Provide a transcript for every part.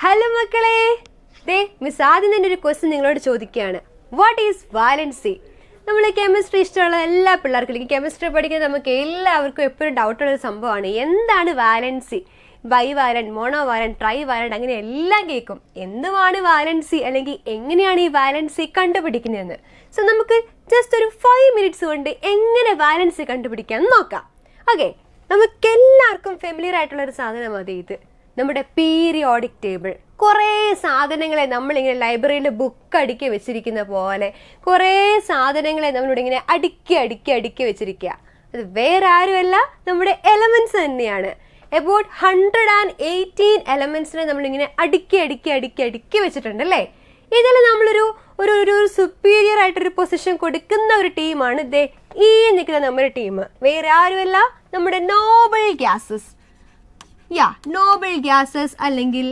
Hello മക്കളെ, miss ആദ്യം തന്നെ ഒരു ക്വസ്റ്റ്യൻ നിങ്ങളോട് ചോദിക്കുകയാണ്. What is valency? നമ്മൾ കെമിസ്ട്രി ഇഷ്ടമുള്ള എല്ലാ പിള്ളേർക്കും, കെമിസ്ട്രി പഠിക്കുന്ന നമുക്ക് എല്ലാവർക്കും എപ്പോഴും ഡൗട്ടുള്ളൊരു സംഭവമാണ്, എന്താണ് വാലൻസി? ബൈവാലന്റ്, മോണോവാലന്റ്, ട്രൈവാലന്റ്, അങ്ങനെ എല്ലാം കേൾക്കും. എന്തുമാണ് വാലൻസി, അല്ലെങ്കിൽ എങ്ങനെയാണ് ഈ വാലൻസി കണ്ടുപിടിക്കുന്നതെന്ന്. സോ നമുക്ക് ജസ്റ്റ് ഒരു 5 minutes കൊണ്ട് എങ്ങനെ വാലൻസി കണ്ടുപിടിക്കാമെന്ന് നോക്കാം. ഓക്കെ, നമുക്കെല്ലാവർക്കും ഫെമിലിയർ ആയിട്ടുള്ളൊരു സാധനമാണ് ഇത്, നമ്മുടെ പീരിയോഡിക് ടേബിൾ. കുറേ സാധനങ്ങളെ നമ്മളിങ്ങനെ ലൈബ്രറിയിൽ ബുക്ക് അടുക്കി വെച്ചിരിക്കുന്ന പോലെ കുറേ സാധനങ്ങളെ നമ്മളിവിടെ ഇങ്ങനെ അടുക്കി വെച്ചിരിക്കുക. അത് വേറെ ആരുമല്ല, നമ്മുടെ എലമെന്റ്സ് തന്നെയാണ്. അബൌട്ട് 118 എലമെന്റ്സിനെ നമ്മളിങ്ങനെ അടുക്കി വെച്ചിട്ടുണ്ട് അല്ലേ. ഇതിൽ നമ്മളൊരു ഒരു സുപ്പീരിയർ ആയിട്ടൊരു പൊസിഷൻ കൊടുക്കുന്ന ഒരു ടീമാണ് ഈ നിൽക്കുന്ന നമ്മുടെ ടീം. വേറെ ആരുമല്ല, നമ്മുടെ നോബിൾ ഗ്യാസസ്. നോബിൾ ഗ്യാസസ് അല്ലെങ്കിൽ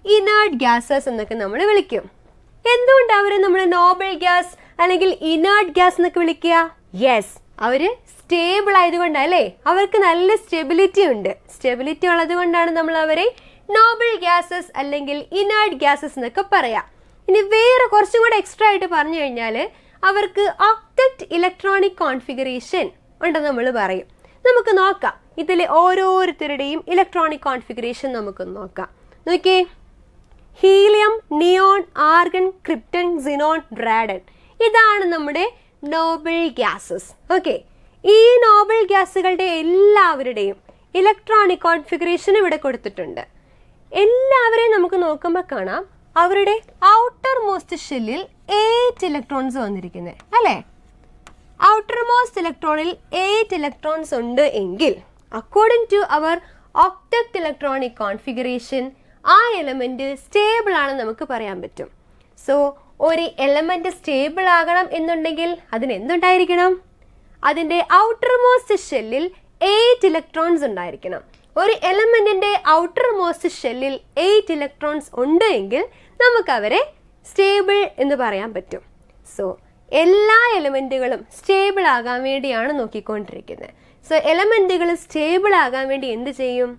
ഇനേർട്ട് ഗ്യാസസ് എന്നൊക്കെ നമ്മൾ വിളിക്കും. എന്തുകൊണ്ട് അവരെ നമ്മൾ നോബിൾ ഗ്യാസ് അല്ലെങ്കിൽ ഇനേർട്ട് ഗ്യാസ് എന്നൊക്കെ വിളിക്കുക? യെസ്, അവര് സ്റ്റേബിൾ ആയതുകൊണ്ടാണ് അല്ലേ. അവർക്ക് നല്ല സ്റ്റെബിലിറ്റി ഉണ്ട്. സ്റ്റെബിലിറ്റി ഉള്ളത് കൊണ്ടാണ് നമ്മൾ അവരെ നോബിൾ ഗ്യാസസ് അല്ലെങ്കിൽ ഇനേർട്ട് ഗ്യാസസ് എന്നൊക്കെ പറയാം. ഇനി വേറെ കുറച്ചും കൂടെ എക്സ്ട്രാ ആയിട്ട് പറഞ്ഞു കഴിഞ്ഞാൽ അവർക്ക് ഒക്ടറ്റ് ഇലക്ട്രോണിക് കോൺഫിഗറേഷൻ ഉണ്ടെന്ന് നമ്മൾ പറയും. നമുക്ക് നോക്കാം, ഇതിലെ ഓരോരുത്തരുടെയും ഇലക്ട്രോണിക് കോൺഫിഗറേഷൻ നമുക്ക് നോക്കാം. നോക്കിയേ, helium, neon, argon, krypton, xenon, radon, ഇതാണ് നമ്മുടെ നോബിൾ ഗ്യാസസ്. ഓക്കെ, ഈ നോബിൾ ഗ്യാസുകളുടെ എല്ലാവരുടെയും ഇലക്ട്രോണിക് കോൺഫിഗറേഷൻ ഇവിടെ കൊടുത്തിട്ടുണ്ട്. എല്ലാവരെയും നമുക്ക് നോക്കുമ്പോൾ കാണാം അവരുടെ ഔട്ടർ മോസ്റ്റ് ഷെല്ലിൽ 8 ഇലക്ട്രോൺസ് വന്നിരിക്കുന്നത് അല്ലേ. ഔട്ടർ മോസ്റ്റ് ഇലക്ട്രോണിൽ 8 ഇലക്ട്രോൺസ് ഉണ്ട് എങ്കിൽ according to our octet electronic configuration ആ എലമെന്റ് സ്റ്റേബിൾ ആണെന്ന് നമുക്ക് പറയാൻ പറ്റും. സോ ഒരു എലമെന്റ് സ്റ്റേബിൾ ആകണം എന്നുണ്ടെങ്കിൽ അതിന് എന്തുണ്ടായിരിക്കണം? അതിന്റെ ഔട്ടർ മോസ്റ്റ് ഷെല്ലിൽ 8 ഇലക്ട്രോൺസ് ഉണ്ടായിരിക്കണം. ഒരു എലമെന്റിന്റെ ഔട്ടർ മോസ്റ്റ് ഷെല്ലിൽ 8 ഇലക്ട്രോൺസ് ഉണ്ട് എങ്കിൽ നമുക്ക് അവരെ സ്റ്റേബിൾ എന്ന് പറയാൻ പറ്റും. സോ എല്ലാ എലമെന്റുകളും സ്റ്റേബിൾ ആകാൻ വേണ്ടിയാണ് നോക്കിക്കൊണ്ടിരിക്കുന്നത്. സോ എലമെന്റുകൾ സ്റ്റേബിൾ ആകാൻ വേണ്ടി എന്ത് ചെയ്യും?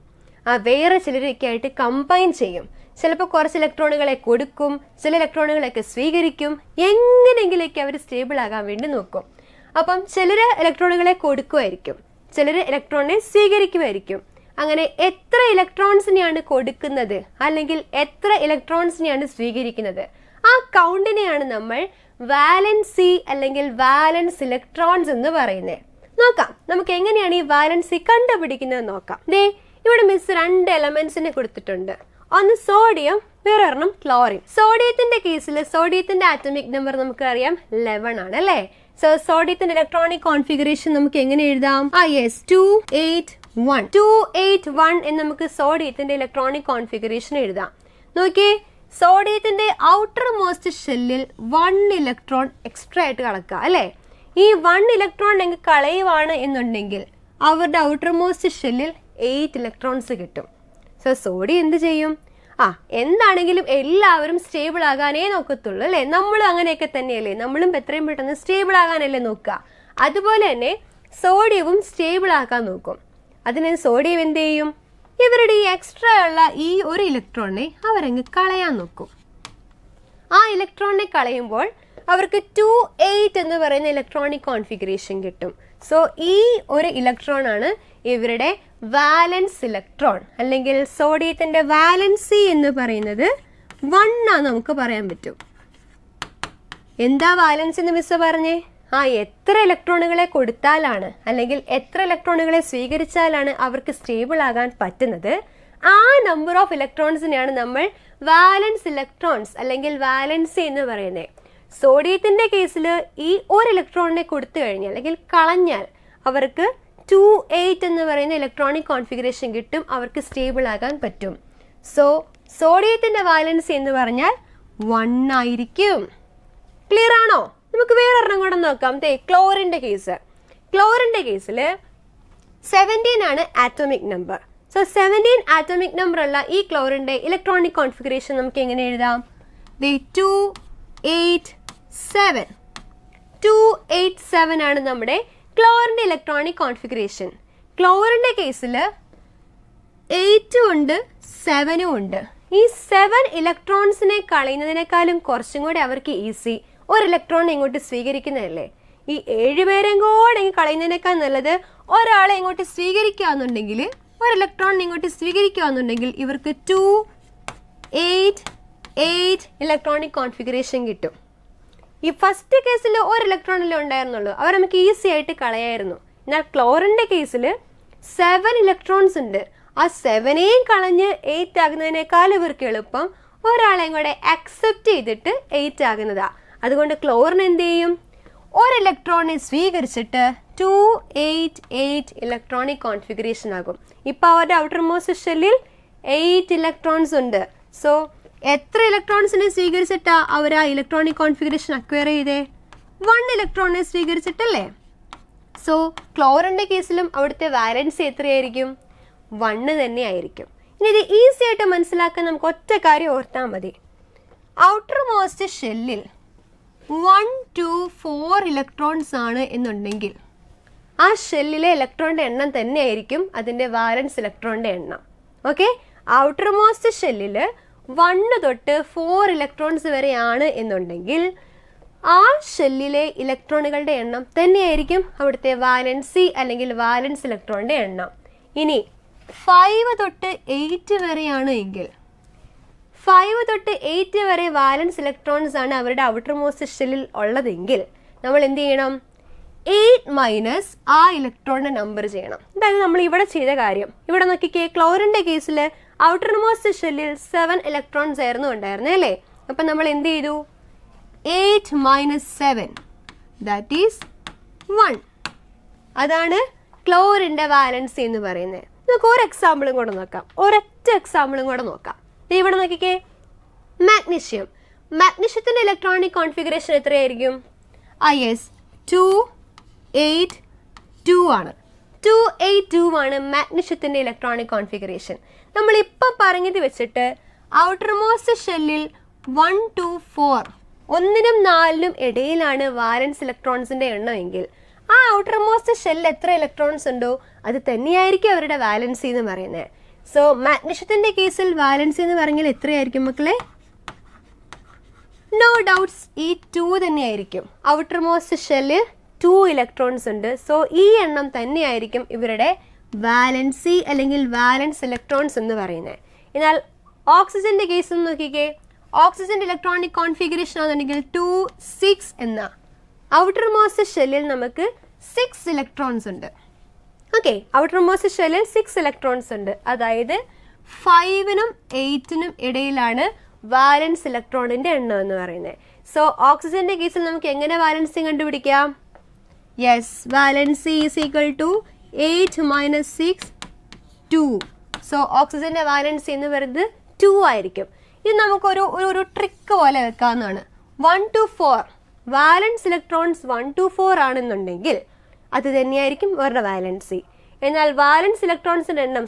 വേറെ ചിലരൊക്കെ ആയിട്ട് കമ്പൈൻ ചെയ്യും. ചിലപ്പോൾ കുറച്ച് ഇലക്ട്രോണുകളെ കൊടുക്കും, ചില ഇലക്ട്രോണുകളൊക്കെ സ്വീകരിക്കും. എങ്ങനെയെങ്കിലൊക്കെ അവർ സ്റ്റേബിൾ ആകാൻ വേണ്ടി നോക്കും. അപ്പം ചിലർ ഇലക്ട്രോണുകളെ കൊടുക്കുമായിരിക്കും, ചിലർ ഇലക്ട്രോണിനെ സ്വീകരിക്കുമായിരിക്കും. അങ്ങനെ എത്ര ഇലക്ട്രോൺസിനെയാണ് കൊടുക്കുന്നത് അല്ലെങ്കിൽ എത്ര ഇലക്ട്രോൺസിനെയാണ് സ്വീകരിക്കുന്നത്, ആ കൗണ്ടിനെയാണ് നമ്മൾ വാലൻസി അല്ലെങ്കിൽ വാലൻസ് ഇലക്ട്രോൺസ് എന്ന് പറയുന്നത്. നോക്കാം നമുക്ക് എങ്ങനെയാണ് ഈ വാലൻസി കണ്ടുപിടിക്കുന്നത് നോക്കാം. ഇവിടെ മിസ് 2 എലമെന്റ്സിനെ കൊടുത്തിട്ടുണ്ട്. ഒന്ന് സോഡിയം, വേറെ ഒരെണ്ണം ക്ലോറിൻ. സോഡിയത്തിന്റെ കേസിൽ സോഡിയത്തിന്റെ ആറ്റമിക് നമ്പർ നമുക്ക് അറിയാം 11 ആണ് അല്ലേ. സോ സോഡിയത്തിന്റെ ഇലക്ട്രോണിക് കോൺഫിഗറേഷൻ നമുക്ക് എങ്ങനെ എഴുതാം? 281 എന്ന് നമുക്ക് സോഡിയത്തിന്റെ ഇലക്ട്രോണിക് കോൺഫിഗറേഷൻ എഴുതാം. നോക്കിയേ, സോഡിയത്തിന്റെ ഔട്ടർ മോസ്റ്റ് ഷെല്ലിൽ 1 ഇലക്ട്രോൺ എക്സ്ട്രാ ആയിട്ട് കളക്കുക അല്ലേ. ഈ 1 ഇലക്ട്രോൺ നിങ്ങൾക്ക് കളയുവാണ് എന്നുണ്ടെങ്കിൽ അവരുടെ ഔട്ടർ മോസ്റ്റ് ഷെല്ലിൽ 8 ഇലക്ട്രോൺസ് കിട്ടും. സോ സോഡിയം എന്ത് ചെയ്യും? എന്താണെങ്കിലും എല്ലാവരും സ്റ്റേബിൾ ആകാനേ നോക്കത്തുള്ളൂ അല്ലേ. നമ്മളും അങ്ങനെയൊക്കെ തന്നെയല്ലേ, നമ്മളും എത്രയും പെട്ടെന്ന് സ്റ്റേബിൾ ആകാനല്ലേ നോക്കുക. അതുപോലെ തന്നെ സോഡിയവും സ്റ്റേബിൾ ആക്കാൻ നോക്കും. അതിന് സോഡിയം എന്ത് ചെയ്യും? ഇവരുടെ ഈ എക്സ്ട്രാ ഉള്ള ഈ ഒരു ഇലക്ട്രോണിനെ അവരങ്ങ് കളയാൻ നോക്കും. ആ ഇലക്ട്രോണിനെ കളയുമ്പോൾ അവർക്ക് 2,8 എന്ന് പറയുന്ന ഇലക്ട്രോണിക് കോൺഫിഗറേഷൻ കിട്ടും. സോ ഈ ഒരു ഇലക്ട്രോൺ ആണ് ഇവരുടെ വാലൻസ് ഇലക്ട്രോൺ, അല്ലെങ്കിൽ സോഡിയത്തിന്റെ വാലൻസി എന്ന് പറയുന്നത് 1 ആണെന്ന് നമുക്ക് പറയാൻ പറ്റും. എന്താ വാലൻസി എന്ന് മിസ് പറഞ്ഞേ? എത്ര ഇലക്ട്രോണുകളെ കൊടുത്താലാണ് അല്ലെങ്കിൽ എത്ര ഇലക്ട്രോണുകളെ സ്വീകരിച്ചാലാണ് അവർക്ക് സ്റ്റേബിൾ ആകാൻ പറ്റുന്നത്, ആ നമ്പർ ഓഫ് ഇലക്ട്രോൺസിനെയാണ് നമ്മൾ വാലൻസ് ഇലക്ട്രോൺസ് അല്ലെങ്കിൽ വാലൻസി എന്ന് പറയുന്നത്. സോഡിയത്തിന്റെ കേസിൽ ഈ ഒരു ഇലക്ട്രോണിനെ കൊടുത്തു കഴിഞ്ഞാൽ അല്ലെങ്കിൽ കളഞ്ഞാൽ അവർക്ക് 2,8 എന്ന് പറയുന്ന ഇലക്ട്രോണിക് കോൺഫിഗറേഷൻ കിട്ടും, അവർക്ക് സ്റ്റേബിൾ ആകാൻ പറ്റും. സോ സോഡിയത്തിന്റെ വാലൻസി എന്ന് പറഞ്ഞാൽ 1 ആയിരിക്കും. ക്ലിയർ ആണോ? നമുക്ക് വേറെ ഒരെണ്ണം കൂടെ നോക്കാം. ക്ലോറിന്റെ കേസ്. ക്ലോറിന്റെ കേസിൽ 17 ആണ് atomic number. So 17 atomic number ഉള്ള ഈ ക്ലോറിന്റെ ഇലക്ട്രോണിക് കോൺഫിഗറേഷൻ നമുക്ക് എങ്ങനെ എഴുതാം? 287 ആണ് നമ്മുടെ ക്ലോറിന്റെ ഇലക്ട്രോണിക് കോൺഫിഗറേഷൻ. ക്ലോറിന്റെ കേസിൽ 8 ഉണ്ട് 7 ഉണ്ട്. ഈ 7 ഇലക്ട്രോൺസിനെ കളയുന്നതിനേക്കാളും കുറച്ചും കൂടെ അവർക്ക് ഈസി ഒരു ഇലക്ട്രോൺ ഇങ്ങോട്ട് സ്വീകരിക്കുന്നതല്ലേ. ഈ 7 പേരെയും കൂടെ കളയുന്നതിനേക്കാൾ നല്ലത് ഒരാളെ ഇങ്ങോട്ട് സ്വീകരിക്കുകയെന്നുണ്ടെങ്കിൽ, ഒരു ഇലക്ട്രോൺ ഇങ്ങോട്ട് സ്വീകരിക്കുകയെന്നുണ്ടെങ്കിൽ ഇവർക്ക് 2, 8, 8 ഇലക്ട്രോണിക് കോൺഫിഗറേഷൻ കിട്ടും. ഈ ഫസ്റ്റ് കേസിൽ ഒരു ഇലക്ട്രോണിലേ ഉണ്ടായിരുന്നുള്ളൂ, അവർ നമുക്ക് ഈസി ആയിട്ട് കളയായിരുന്നു. എന്നാൽ ക്ലോറിൻ്റെ കേസിൽ 7 ഇലക്ട്രോൺസ് ഉണ്ട്. ആ 7നെയും കളഞ്ഞ് 8 ആകുന്നതിനേക്കാൾ ഇവർക്ക് എളുപ്പം ഒരാളെയും കൂടെ അക്സെപ്റ്റ് ചെയ്തിട്ട് 8 ആകുന്നതാ. അതുകൊണ്ട് ക്ലോറിന് എന്ത് ചെയ്യും, ഒരു ഇലക്ട്രോണിനെ സ്വീകരിച്ചിട്ട് 2, 8, 8 ഇലക്ട്രോണിക് കോൺഫിഗറേഷൻ ആകും. ഇപ്പോൾ അവരുടെ ഔട്ടർ മോസ്റ്റ് ഷെല്ലിൽ 8 ഇലക്ട്രോൺസ് ഉണ്ട്. സോ എത്ര ഇലക്ട്രോൺസിനെ സ്വീകരിച്ചിട്ടാ അവർ ആ ഇലക്ട്രോണിക് കോൺഫിഗറേഷൻ അക്വയർ ചെയ്തേ? 1 ഇലക്ട്രോണിനെ സ്വീകരിച്ചിട്ടല്ലേ. സോ ക്ലോറിൻ്റെ കേസിലും അവിടുത്തെ വാലൻസി എത്രയായിരിക്കും? 1 തന്നെ ആയിരിക്കും. ഇനി ഇത് ഈസി ആയിട്ട് മനസ്സിലാക്കാൻ നമുക്ക് ഒറ്റ കാര്യം ഓർത്താൽ മതി. ഔട്ടർ മോസ്റ്റ് ഷെല്ലിൽ 1, 2, 4 ഇലക്ട്രോൺസ് ആണ് എന്നുണ്ടെങ്കിൽ ആ ഷെല്ലിലെ ഇലക്ട്രോണിൻ്റെ എണ്ണം തന്നെയായിരിക്കും അതിൻ്റെ വാലൻസ് ഇലക്ട്രോണിൻ്റെ എണ്ണം. ഓക്കെ, ഔട്ടർ മോസ്റ്റ് ഷെല്ലിൽ 1 തൊട്ട് 4 ഇലക്ട്രോൺസ് വരെയാണ് എന്നുണ്ടെങ്കിൽ ആ ഷെല്ലിലെ ഇലക്ട്രോണുകളുടെ എണ്ണം തന്നെയായിരിക്കും അവിടുത്തെ വാലൻസി അല്ലെങ്കിൽ വാലൻസ് ഇലക്ട്രോണിൻ്റെ എണ്ണം. ഇനി 5 തൊട്ട് 8 വരെയാണ് എങ്കിൽ 5 തൊട്ട് 8 വരെ വാലൻസ് ഇലക്ട്രോൺസ് ആണ് അവരുടെ ഔട്ടർ മോസ്റ്റ് ഷെല്ലിൽ ഉള്ളതെങ്കിൽ നമ്മൾ എന്ത് ചെയ്യണം? 8 മൈനസ് ആ ഇലക്ട്രോണിൻ്റെ നമ്പർ ചെയ്യണം. അതായത് നമ്മൾ ഇവിടെ ചെയ്ത കാര്യം. ഇവിടെ നോക്കിക്കേ, ക്ലോറിൻ്റെ കേസിൽ ഔട്ടർ മോസ്റ്റ് ഷെല്ലിൽ 7 ഇലക്ട്രോൺസ് ആയിരുന്നു ഉണ്ടായിരുന്നേ അല്ലേ. അപ്പം നമ്മൾ എന്ത് ചെയ്തു? 8 മൈനസ് 7 ദാറ്റ് ഈസ് 1. അതാണ് ക്ലോറിൻ്റെ വാലൻസി എന്ന് പറയുന്നത്. നമുക്ക് ഒരു എക്സാമ്പിളും കൂടെ നോക്കാം, ഒരൊറ്റ എക്സാമ്പിളും കൂടെ നോക്കാം. ഇവിടെ നോക്കിക്കേ, മാഗ്നീഷ്യം. മാഗ്നീഷ്യത്തിൻ്റെ ഇലക്ട്രോണിക് കോൺഫിഗറേഷൻ എത്രയായിരിക്കും? യെസ്, 2, 8, 2 ആണ്. 2, 8, 2 ആണ് മാഗ്നീഷ്യത്തിൻ്റെ ഇലക്ട്രോണിക് കോൺഫിഗറേഷൻ. നമ്മളിപ്പോൾ പറഞ്ഞത് വെച്ചിട്ട് ഔട്ടർ മോസ്റ്റ് ഷെല്ലിൽ 1 to 4 1നും 4നും ഇടയിലാണ് വാലൻസ് ഇലക്ട്രോൺസിൻ്റെ എണ്ണമെങ്കിൽ ആ ഔട്ടർ മോസ്റ്റ് ഷെല്ലിൽ എത്ര ഇലക്ട്രോൺസ് ഉണ്ടോ അത് തന്നെയായിരിക്കും അവരുടെ വാലൻസി എന്ന് പറയുന്നത്. സോ മാഗ്നീഷ്യത്തിൻ്റെ കേസിൽ വാലൻസി എന്ന് പറഞ്ഞാൽ എത്രയായിരിക്കും മക്കളെ? നോ ഡൗട്ട്സ് ഈ 2 തന്നെയായിരിക്കും. ഔട്ടർ മോസ്റ്റ് ഷെല്ലിൽ 2 ഇലക്ട്രോൺസ് ഉണ്ട്. സോ ഈ എണ്ണം തന്നെയായിരിക്കും ഇവരുടെ വാലൻസി അല്ലെങ്കിൽ വാലൻസ് ഇലക്ട്രോൺസ് എന്ന് പറയുന്നത്. എന്നാൽ ഓക്സിജൻ്റെ കേസ് ഒന്ന് നോക്കിക്കേ, ഓക്സിജൻ്റെ ഇലക്ട്രോണിക് കോൺഫിഗറേഷൻ ആണെന്നുണ്ടെങ്കിൽ 2, 6 എന്ന ഔട്ടർ മോസ്റ്റ് ഷെല്ലിൽ നമുക്ക് 6 ഇലക്ട്രോൺസ് ഉണ്ട്. ഓക്കെ, ഔട്ടർ മോസ്റ്റ് ഷെല്ലിൽ 6 ഇലക്ട്രോൺസ് ഉണ്ട്. അതായത് 5നും 8നും ഇടയിലാണ് വാലൻസ് ഇലക്ട്രോണിൻ്റെ എണ്ണം എന്ന് പറയുന്നത്. സോ ഓക്സിജൻ്റെ കേസിൽ നമുക്ക് എങ്ങനെ വാലൻസി കണ്ടുപിടിക്കാം? Yes, valency is equal to 8 minus 6, 2. So ഓക്സിജൻ്റെ വാലൻസി എന്ന് പറയുന്നത് 2 ആയിരിക്കും. ഇത് നമുക്കൊരു ഒരു ട്രിക്ക് പോലെ വെക്കാവുന്നതാണ്. 1 to 4 വാലൻസ് ഇലക്ട്രോൺസ് 1 to 4 ആണെന്നുണ്ടെങ്കിൽ അത് തന്നെയായിരിക്കും അവരുടെ വാലൻസി. എന്നാൽ വാലൻസ് ഇലക്ട്രോൺസിൻ്റെ എണ്ണം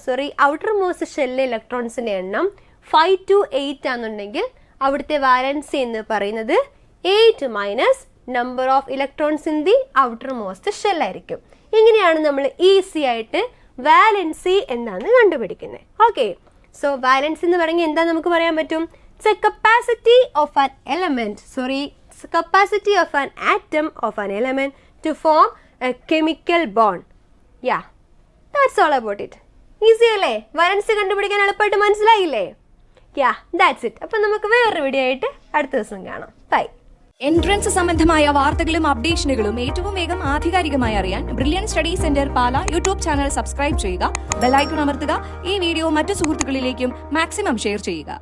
ഔട്ടർ മോസ്റ്റ് ഷെല്ലിലെ ഇലക്ട്രോൺസിൻ്റെ എണ്ണം 5 to 8 ആണെന്നുണ്ടെങ്കിൽ അവിടുത്തെ വാലൻസി എന്ന് പറയുന്നത് 8 minus number of electrons in the outermost ഷെല്ലായിരിക്കും. ഇങ്ങനെയാണ് നമ്മൾ ഈസി ആയിട്ട് വാലൻസി എന്താണെന്ന് കണ്ടുപിടിക്കുന്നത്. ഓക്കെ, സോ വാലൻസി എന്ന് പറഞ്ഞാൽ എന്താ നമുക്ക് പറയാൻ പറ്റും? It's A capacity of an element capacity of an atom of an element to form a chemical bond. Yeah, that's all about it. Easy അല്ലേ? വാലൻസി കണ്ടുപിടിക്കാൻ എളുപ്പമായിട്ട് മനസ്സിലായില്ലേ? Yeah, that's it. അപ്പം നമുക്ക് വേറൊരു വീഡിയോ ആയിട്ട് അടുത്ത ദിവസം കാണാം. ബൈ. എൻട്രൻസ് സംബന്ധമായ വാർത്തകളും അപ്ഡേഷനുകളും ഏറ്റവും വേഗം ആധികാരികമായി അറിയാൻ ബ്രില്യൻ സ്റ്റഡി സെന്റർ പാല യൂട്യൂബ് ചാനൽ സബ്സ്ക്രൈബ് ചെയ്യുക, ബെൽ ഐക്കൺ അമർത്തുക, ഈ വീഡിയോ മറ്റു സുഹൃത്തുക്കളിലേക്കും മാക്സിമം ഷെയർ ചെയ്യുക.